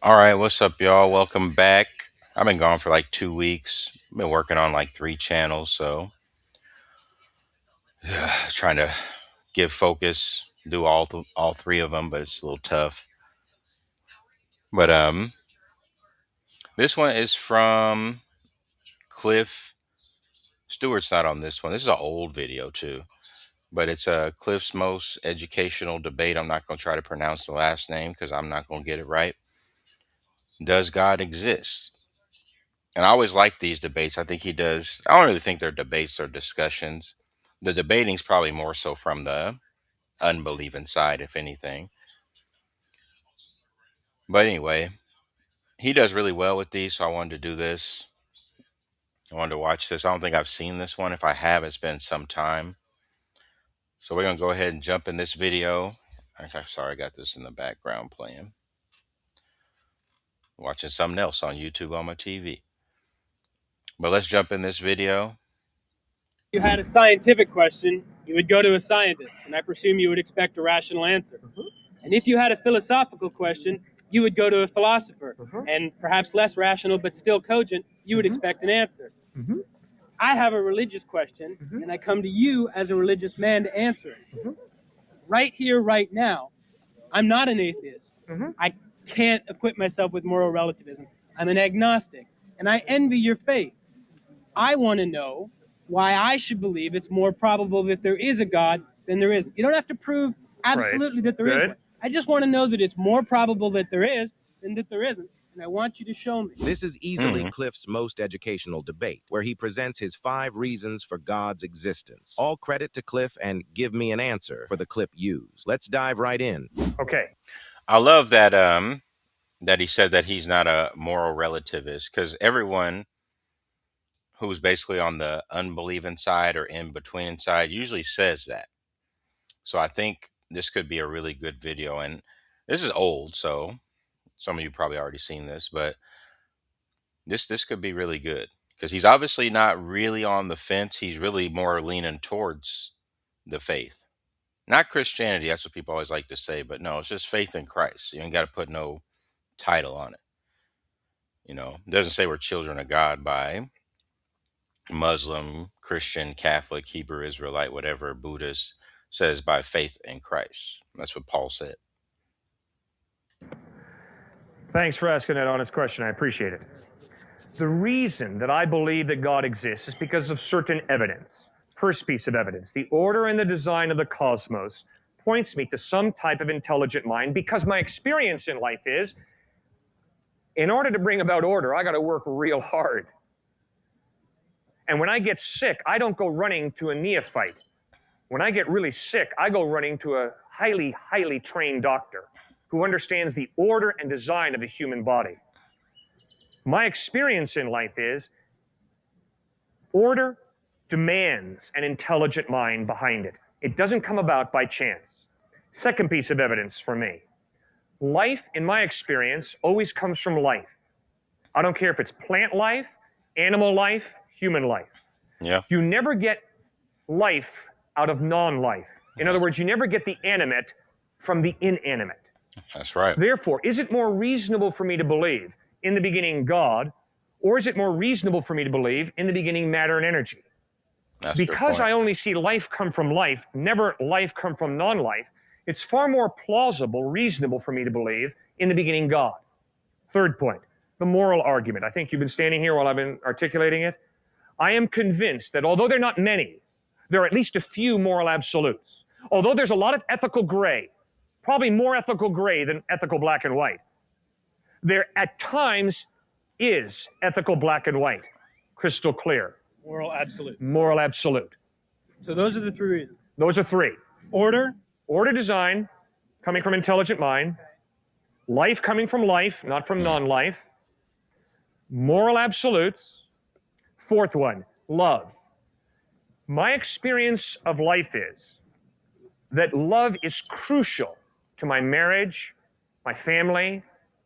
All right, what's up, y'all? Welcome back. I've been gone for like 2 weeks. Been working on like 3 channels, so trying to give focus, do all three of them, but it's a little tough. But this one is from Cliff. Stewart's not on this one. This is an old video too, but it's Cliff's most educational debate. I'm not going to try to pronounce the last name because I'm not going to get it right. Does God exist? And I always like these debates. I think he does. I don't really think they're debates or discussions. The debating's probably more so from the unbelieving side, if anything. But anyway, he does really well with these, so I wanted to do this. I wanted to watch this. I don't think I've seen this one. If I have, it's been some time. So we're gonna go ahead and jump in this video. Okay, sorry, I got this in the background playing. Watching something else on YouTube on my TV. But let's jump in this video. You had a scientific question, you would go to a scientist, and I presume you would expect a rational answer. And if you had a philosophical question, you would go to a philosopher, and perhaps less rational but still cogent, you would expect an answer. I have a religious question, and I come to you as a religious man to answer it. Right here, right now, I'm not an atheist. I can't equip myself with moral relativism. I'm an agnostic, and I envy your faith. I want to know why I should believe it's more probable that there is a God than there isn't. You don't have to prove absolutely that there is one. I just want to know that it's more probable that there is than that there isn't. And I want you to show me. This is easily Cliff's most educational debate, where he presents his 5 reasons for God's existence. All credit to Cliff and give me an answer for the clip used. Let's dive right in. Okay. I love that that he said that he's not a moral relativist, because everyone who's basically on the unbelieving side or in between side usually says that. So I think this could be a really good video. And this is old, so some of you probably already seen this, but this could be really good because he's obviously not really on the fence. He's really more leaning towards the faith. Not Christianity, that's what people always like to say, but no, it's just faith in Christ. You ain't got to put no title on it. You know, it doesn't say we're children of God by Muslim, Christian, Catholic, Hebrew, Israelite, whatever, Buddhist. Says by faith in Christ. That's what Paul said. Thanks for asking that honest question. I appreciate it. The reason that I believe that God exists is because of certain evidence. First piece of evidence, the order and the design of the cosmos points me to some type of intelligent mind, because my experience in life is, in order to bring about order, I got to work real hard. And when I get sick, I don't go running to a neophyte. When I get really sick, I go running to a highly, highly trained doctor who understands the order and design of the human body. My experience in life is order demands an intelligent mind behind it. It doesn't come about by chance. Second piece of evidence for me. Life, in my experience, always comes from life. I don't care if it's plant life, animal life, human life. Yeah. You never get life out of non-life. In other words, you never get the animate from the inanimate. That's right. Therefore, is it more reasonable for me to believe in the beginning God, or is it more reasonable for me to believe in the beginning matter and energy? That's because I only see life come from life, never life come from non-life, it's far more plausible, reasonable for me to believe in the beginning God. Third point, the moral argument. I think you've been standing here while I've been articulating it. I am convinced that although there are not many, there are at least a few moral absolutes. Although there's a lot of ethical gray, probably more ethical gray than ethical black and white, there at times is ethical black and white, crystal clear. Moral absolute. Moral absolute. So those are the 3 reasons. Those are 3. Order. Order design, coming from intelligent mind. Life coming from life, not from non-life. Moral absolutes. Fourth one, love. My experience of life is that love is crucial to my marriage, my family,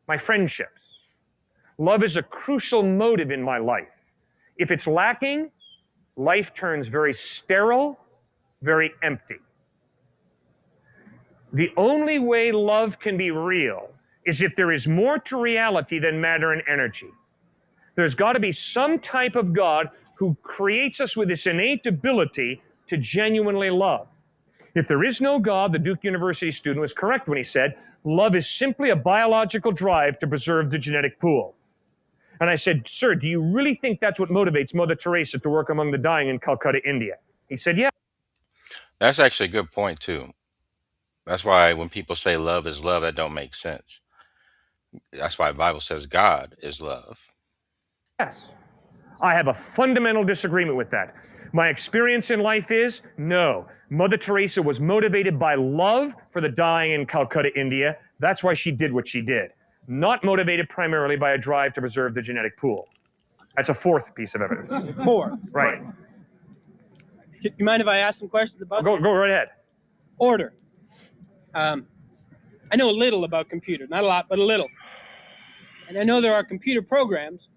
my friendships. Love is a crucial motive in my life. If it's lacking, life turns very sterile, very empty. The only way love can be real is if there is more to reality than matter and energy. There's got to be some type of God who creates us with this innate ability to genuinely love. If there is no God, the Duke University student was correct when he said, love is simply a biological drive to preserve the genetic pool. And I said, sir, do you really think that's what motivates Mother Teresa to work among the dying in Calcutta, India? He said, yeah. That's actually a good point too. That's why when people say love is love, that don't make sense. That's why the Bible says God is love. Yes. I have a fundamental disagreement with that. My experience in life is no. Mother Teresa was motivated by love for the dying in Calcutta, India. That's why she did what she did. Not motivated primarily by a drive to preserve the genetic pool. That's a fourth piece of evidence. Four. Right. Do you mind if I ask some questions about Go right ahead. order? I know a little about computers, not a lot, but a little. And I know there are computer programs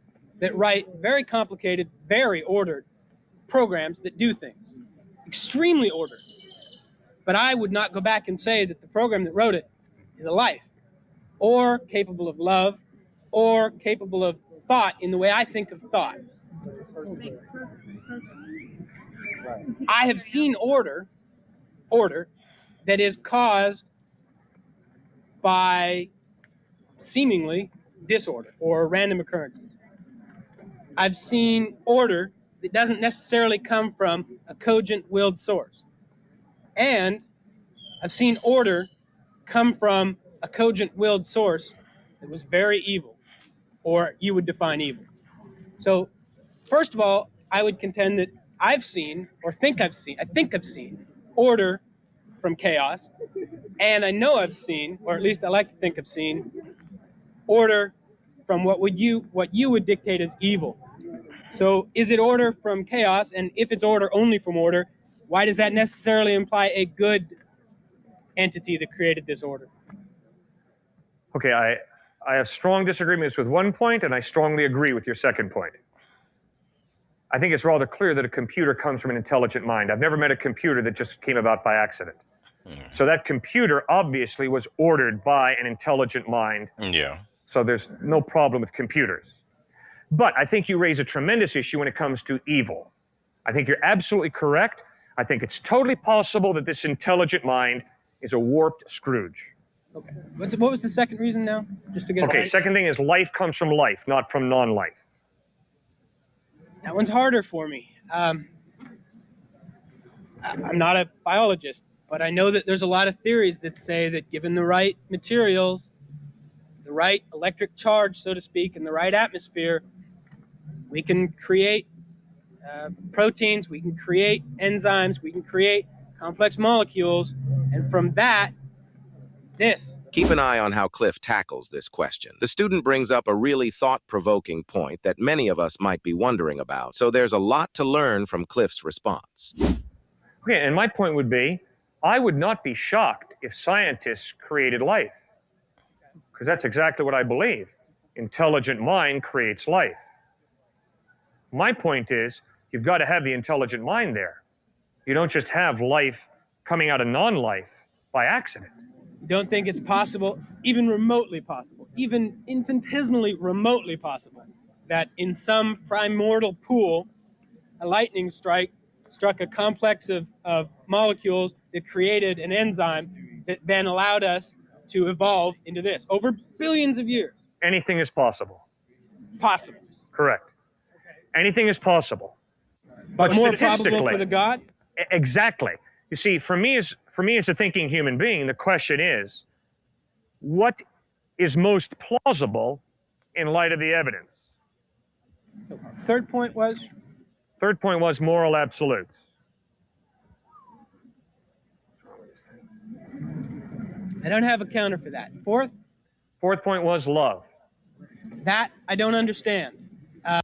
that write very complicated, very ordered programs that do things, extremely ordered. But I would not go back and say that the program that wrote it is a life, or capable of love, or capable of thought in the way I think of thought. I have seen order that is caused by seemingly disorder or random occurrences. I've seen order that doesn't necessarily come from a cogent willed source. And I've seen order come from a cogent willed source that was very evil, or you would define evil. So, first of all, I would contend that I've seen, or I think I've seen order from chaos. And I know I've seen, or at least I like to think I've seen, order from what you would dictate as evil. So is it order from chaos? And if it's order only from order, why does that necessarily imply a good entity that created this order? Okay, I have strong disagreements with one point, and I strongly agree with your second point. I think it's rather clear that a computer comes from an intelligent mind. I've never met a computer that just came about by accident. So that computer obviously was ordered by an intelligent mind. Yeah. So there's no problem with computers. But I think you raise a tremendous issue when it comes to evil. I think you're absolutely correct. I think it's totally possible that this intelligent mind is a warped Scrooge. Okay. What was the second reason now? Just to get it Okay, right? second thing is life comes from life, not from non-life. That one's harder for me. I'm not a biologist, but I know that there's a lot of theories that say that given the right materials, the right electric charge, so to speak, and the right atmosphere, we can create proteins, we can create enzymes, we can create complex molecules, and from that, this. Keep an eye on how Cliffe tackles this question. The student brings up a really thought-provoking point that many of us might be wondering about, so there's a lot to learn from Cliffe's response. Okay, and my point would be, I would not be shocked if scientists created life, because that's exactly what I believe. Intelligent mind creates life. My point is, you've got to have the intelligent mind there. You don't just have life coming out of non-life by accident. You don't think it's possible, even remotely possible, even infinitesimally remotely possible, that in some primordial pool, a lightning strike struck a complex of molecules that created an enzyme that then allowed us to evolve into this over billions of years? Anything is possible. Possible. Correct. Anything is possible. But more statistically, probable for the God? Exactly. You see, for me as a thinking human being, the question is, what is most plausible in light of the evidence? Third point was? Third point was moral absolutes. I don't have a counter for that. Fourth? Fourth point was love. That I don't understand. I'm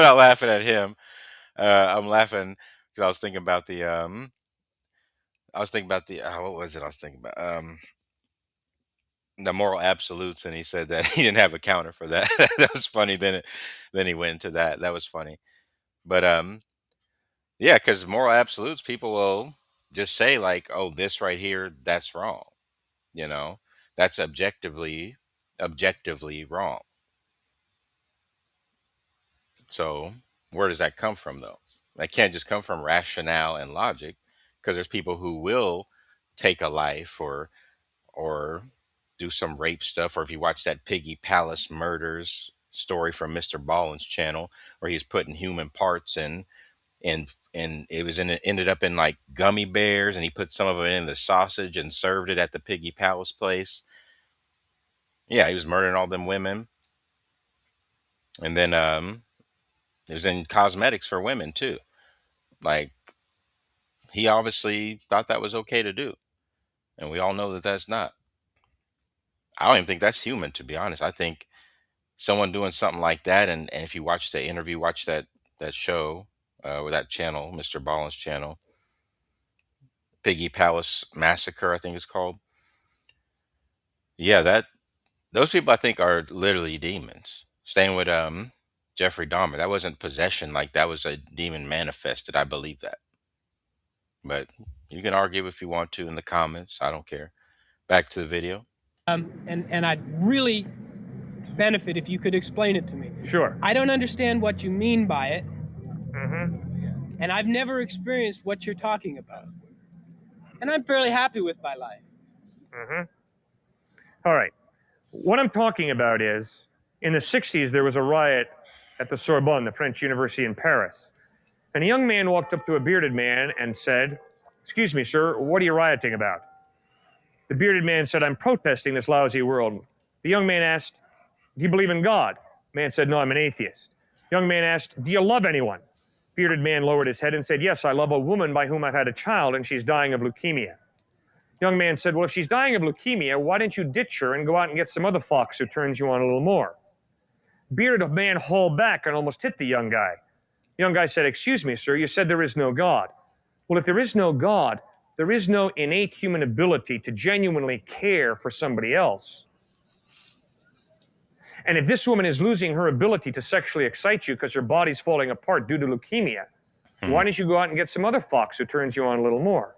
not laughing at him. I'm laughing because I was thinking about the what was it? I was thinking about the moral absolutes, and he said that he didn't have a counter for that. That was funny. Then he went into that. That was funny. But yeah, because moral absolutes, people will just say like, "Oh, this right here, that's wrong." You know, that's objectively wrong. So where does that come from though? That can't just come from rationale and logic, because there's people who will take a life or do some rape stuff. Or if you watch that Piggy Palace murders story from Mr. Ballin's channel, where he's putting human parts in, and it was ended up in like gummy bears, and he put some of it in the sausage and served it at the Piggy Palace place. Yeah, he was murdering all them women. And then it was in cosmetics for women too. Like, he obviously thought that was okay to do, and we all know that that's not. I don't even think that's human, to be honest. I think someone doing something like that, and if you watch the interview, watch that show, or that channel, Mr. Ballin's channel, Piggy Palace Massacre, I think it's called. Yeah, that those people I think are literally demons. Staying with Jeffrey Dahmer, that wasn't possession, like that was a demon manifested. I believe that. But you can argue if you want to in the comments. I don't care. Back to the video. And I'd really benefit if you could explain it to me. Sure. I don't understand what you mean by it, Mm-hmm. and I've never experienced what you're talking about. And I'm fairly happy with my life. Mm-hmm. All right. What I'm talking about is, in the 60s, there was a riot at the Sorbonne, the French university in Paris. And a young man walked up to a bearded man and said, "Excuse me, sir, what are you rioting about?" The bearded man said, "I'm protesting this lousy world." The young man asked, "Do you believe in God?" The man said, "No, I'm an atheist." The young man asked, "Do you love anyone?" Bearded man lowered his head and said, "Yes, I love a woman by whom I've had a child, and she's dying of leukemia." The young man said, "Well, if she's dying of leukemia, why don't you ditch her and go out and get some other fox who turns you on a little more?" Bearded man hauled back and almost hit the young guy. The young guy said, "Excuse me, sir, you said there is no God." Well, if there is no God, there is no innate human ability to genuinely care for somebody else. And if this woman is losing her ability to sexually excite you because her body's falling apart due to leukemia, why don't you go out and get some other fox who turns you on a little more?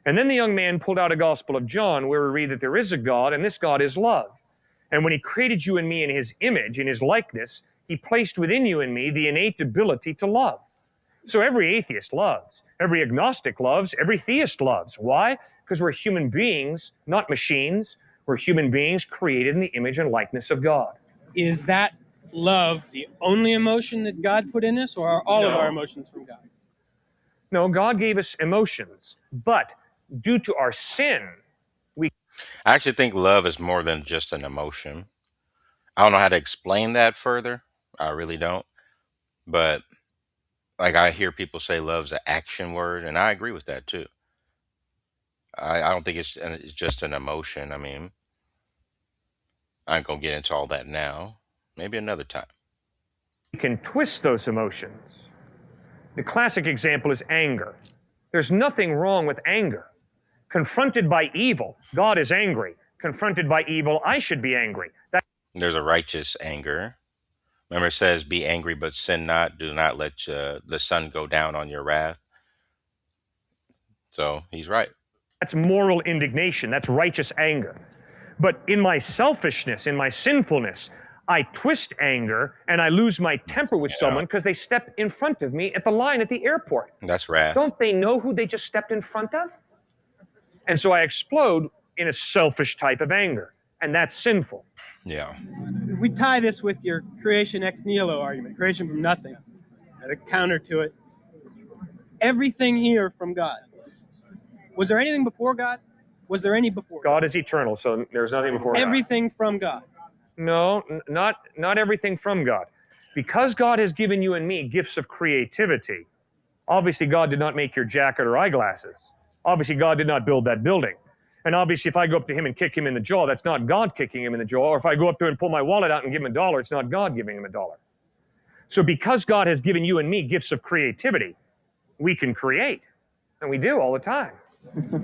And then the young man pulled out a Gospel of John where we read that there is a God, and this God is love. And when he created you and me in his image, in his likeness, he placed within you and me the innate ability to love. So every atheist loves, every agnostic loves, every theist loves. Why? Because we're human beings, not machines. We're human beings created in the image and likeness of God. Is that love the only emotion that God put in us, or are all of our emotions from God? No, God gave us emotions, but due to our sin, I actually think love is more than just an emotion. I don't know how to explain that further. I really don't. But like, I hear people say love's an action word, and I agree with that too. I don't think it's just an emotion. I mean, I ain't gonna get into all that now. Maybe another time. can twist those emotions. The classic example is anger. There's nothing wrong with anger. Confronted by evil, God is angry. Confronted by evil, I should be angry. There's a righteous anger. Remember, it says, "Be angry, but sin not. Do not let the sun go down on your wrath." So he's right. That's moral indignation. That's righteous anger. But in my selfishness, in my sinfulness, I twist anger and I lose my temper with someone because they step in front of me at the line at the airport. That's wrath. Don't they know who they just stepped in front of? And so I explode in a selfish type of anger, and that's sinful. Yeah. We tie this with your creation ex nihilo argument, creation from nothing, and a counter to it. Everything here from God. Was there anything before God? Was there any before God? God is eternal, so there's nothing before God. Everything from God. No, not everything from God. Because God has given you and me gifts of creativity, obviously God did not make your jacket or eyeglasses. Obviously God did not build that building. And obviously if I go up to him and kick him in the jaw, that's not God kicking him in the jaw. Or if I go up to him and pull my wallet out and give him $1, it's not God giving him $1. So because God has given you and me gifts of creativity, we can create. And we do all the time.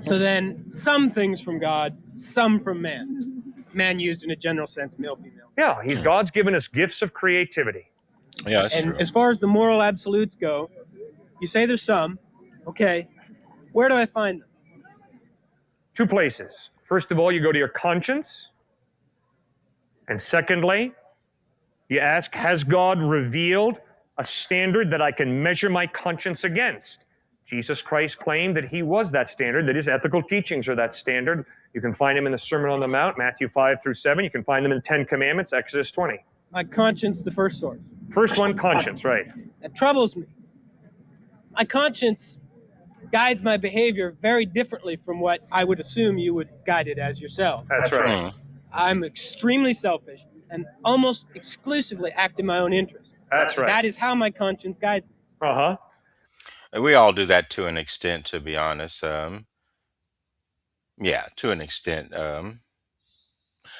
So then, some things from God, some from man. Man used in a general sense, male, female. Yeah, God's given us gifts of creativity. Yeah, that's And true. as far as the moral absolutes go, you say there's some. Okay, where do I find them? 2 places. First of all, you go to your conscience. And secondly, you ask, has God revealed a standard that I can measure my conscience against? Jesus Christ claimed that he was that standard, that his ethical teachings are that standard. You can find them in the Sermon on the Mount, Matthew 5 through 7. You can find them in 10 Commandments, Exodus 20. My conscience, the first source. First one, conscience, right. That troubles me. My conscience guides my behavior very differently from what I would assume you would guide it as yourself. That's right. I'm extremely selfish and almost exclusively act in my own interest. That's right. That is how my conscience guides me. Uh-huh. We all do that to an extent, to be honest. Yeah, to an extent. I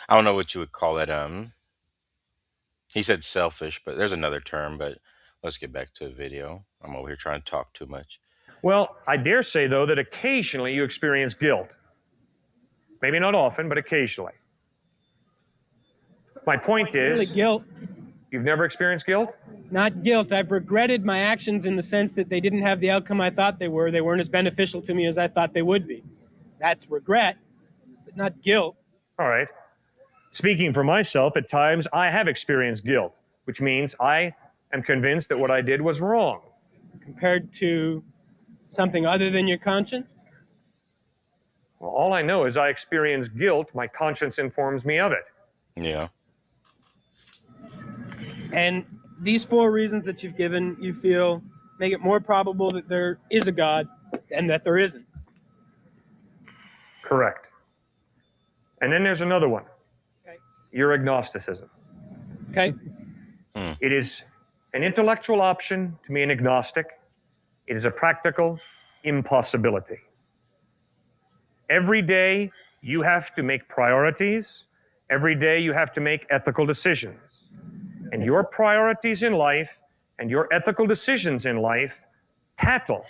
don't know what you would call it. He said selfish, but there's another term. But let's get back to the video. I'm over here trying to talk too much. Well, I dare say, though, that occasionally you experience guilt. Maybe not often, but occasionally. My point is, Really guilt. you've never experienced guilt? Not guilt. I've regretted my actions in the sense that they didn't have the outcome I thought they were. They weren't as beneficial to me as I thought they would be. That's regret, but not guilt. All right. Speaking for myself, at times I have experienced guilt, which means I am convinced that what I did was wrong. Compared to something other than your conscience? Well, all I know is I experience guilt. My conscience informs me of it. Yeah. And these 4 reasons that you've given, you feel, make it more probable that there is a God and that there isn't. Correct. And then there's another one. Okay. Your agnosticism. Okay. It is an intellectual option to be an agnostic. It is a practical impossibility. Every day you have to make priorities. Every day you have to make ethical decisions. And your priorities in life and your ethical decisions in life, tattle,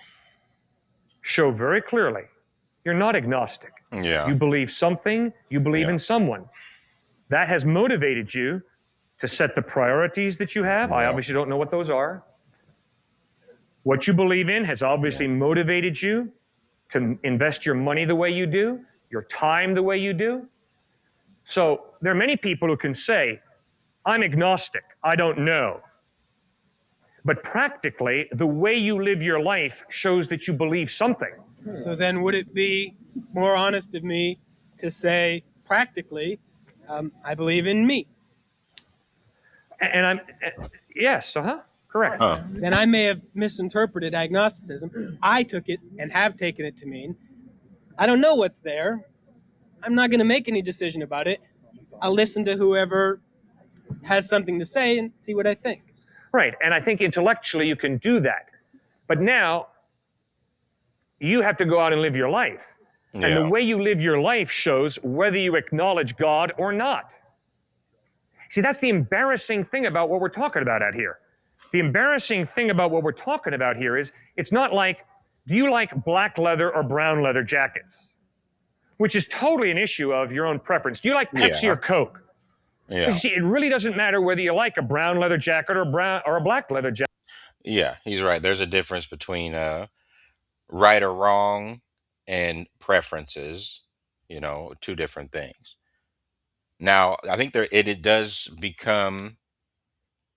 show very clearly you're not agnostic. Yeah. You believe something, you believe in someone. That has motivated you to set the priorities that you have. I obviously don't know what those are. What you believe in has obviously motivated you to invest your money the way you do, your time the way you do. So there are many people who can say, I'm agnostic, I don't know. But practically, the way you live your life shows that you believe something. So then would it be more honest of me to say, practically, I believe in me? And yes, correct. Then I may have misinterpreted agnosticism. I took it and have taken it to mean, I don't know what's there. I'm not going to make any decision about it. I'll listen to whoever has something to say and see what I think. Right, and I think intellectually you can do that. But now, you have to go out and live your life. And the way you live your life shows whether you acknowledge God or not. See, that's the embarrassing thing about what we're talking about out here. The embarrassing thing about what we're talking about here is, it's not like, do you like black leather or brown leather jackets? Which is totally an issue of your own preference. Do you like Pepsi or Coke? Yeah. You see, it really doesn't matter whether you like a brown leather jacket or a black leather jacket. Yeah, he's right. There's a difference between right or wrong and preferences, 2 different things. Now, I think it does become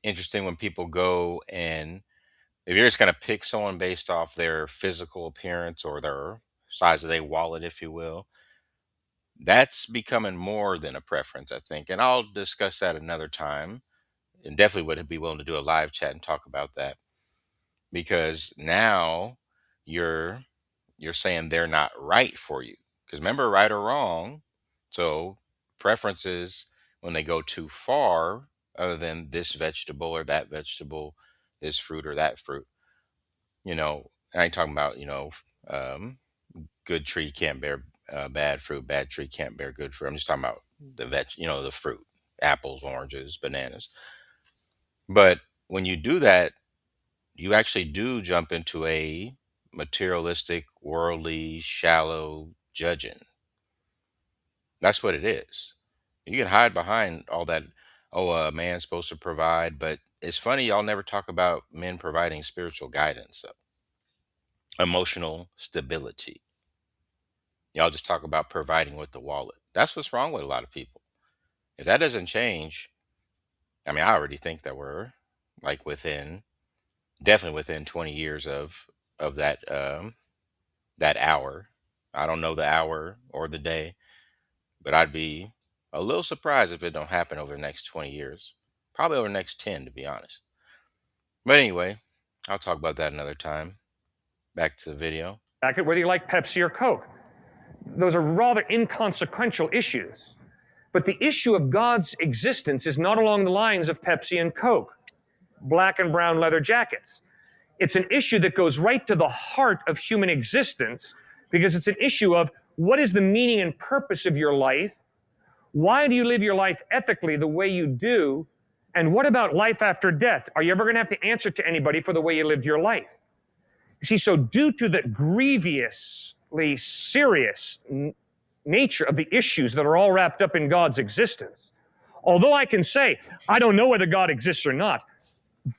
interesting when people go and if you're just going to pick someone based off their physical appearance or their size of their wallet, if you will, that's becoming more than a preference, I think. And I'll discuss that another time and definitely would be willing to do a live chat and talk about that because now you're saying they're not right for you. Because remember, right or wrong. So preferences, when they go too far, other than this vegetable or that vegetable, this fruit or that fruit, I ain't talking about, good tree can't bear bad fruit, bad tree can't bear good fruit. I'm just talking about the fruit, apples, oranges, bananas. But when you do that, you actually do jump into a materialistic, worldly, shallow judging. That's what it is. You can hide behind all that, a man's supposed to provide, but it's funny, y'all never talk about men providing spiritual guidance, emotional stability. Y'all just talk about providing with the wallet. That's what's wrong with a lot of people. If that doesn't change, I mean, I already think that we're like definitely within 20 years of that hour. I don't know the hour or the day, but I'd be a little surprised if it don't happen over the next 20 years. Probably over the next 10, to be honest. But anyway, I'll talk about that another time. Back to the video. Whether you like Pepsi or Coke. Those are rather inconsequential issues. But the issue of God's existence is not along the lines of Pepsi and Coke, black and brown leather jackets. It's an issue that goes right to the heart of human existence, because it's an issue of what is the meaning and purpose of your life? Why do you live your life ethically the way you do? And what about life after death? Are you ever going to have to answer to anybody for the way you lived your life? You see, so due to the grievously serious nature of the issues that are all wrapped up in God's existence, although I can say, I don't know whether God exists or not,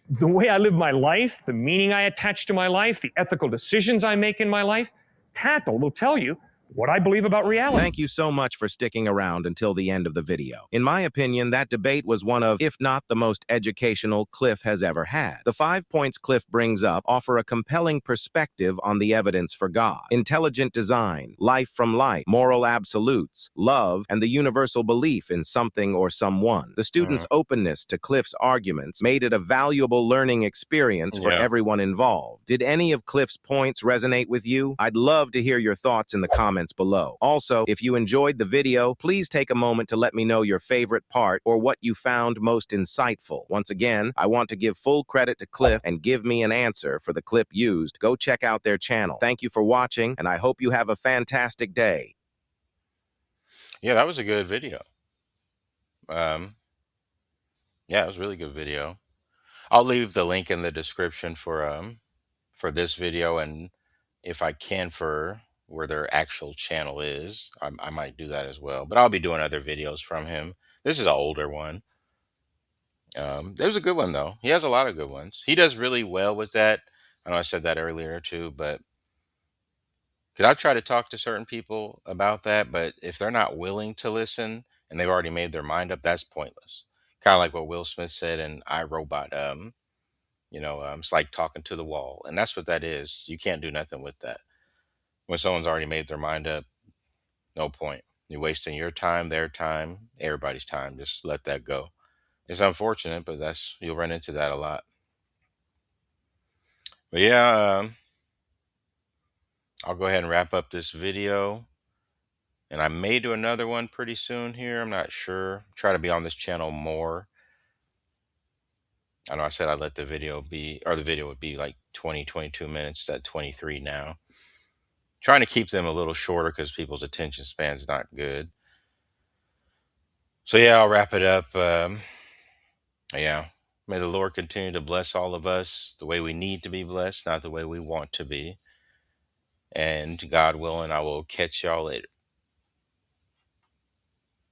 the way I live my life, the meaning I attach to my life, the ethical decisions I make in my life, Knechtle will tell you what I believe about reality. Thank you so much for sticking around until the end of the video. In my opinion, that debate was one of, if not the most educational Cliffe has ever had. The 5 points Cliffe brings up offer a compelling perspective on the evidence for God, intelligent design, life from life, moral absolutes, love, and the universal belief in something or someone. The student's openness to Cliffe's arguments made it a valuable learning experience for everyone involved. Did any of Cliffe's points resonate with you? I'd love to hear your thoughts in the comments below. Also, if you enjoyed the video, please take a moment to let me know your favorite part or what you found most insightful. Once again, I want to give full credit to Cliffe and Give Me an Answer for the clip used. Go check out their channel. Thank you for watching, and I hope you have a fantastic day. Yeah, that was a good video. Yeah, it was a really good video. I'll leave the link in the description for this video, and if I can, for where their actual channel is, I might do that as well. But I'll be doing other videos from him. This is an older one. There's a good one though. He has a lot of good ones. He does really well with that. I know I said that earlier too, but because I try to talk to certain people about that, but if they're not willing to listen and they've already made their mind up, that's pointless. Kind of like what Will Smith said in I, Robot. It's like talking to the wall, and that's what that is. You can't do nothing with that. When someone's already made their mind up, no point. You're wasting your time, their time, everybody's time. Just let that go. It's unfortunate, but you'll run into that a lot. But yeah, I'll go ahead and wrap up this video. And I may do another one pretty soon here. I'm not sure. Try to be on this channel more. I know I said I'd let the video be, or the video would be like 20, 22 minutes. It's at 23 now. Trying to keep them a little shorter because people's attention span's not good. So yeah, I'll wrap it up. Yeah. May the Lord continue to bless all of us the way we need to be blessed, not the way we want to be. And God willing, I will catch y'all later.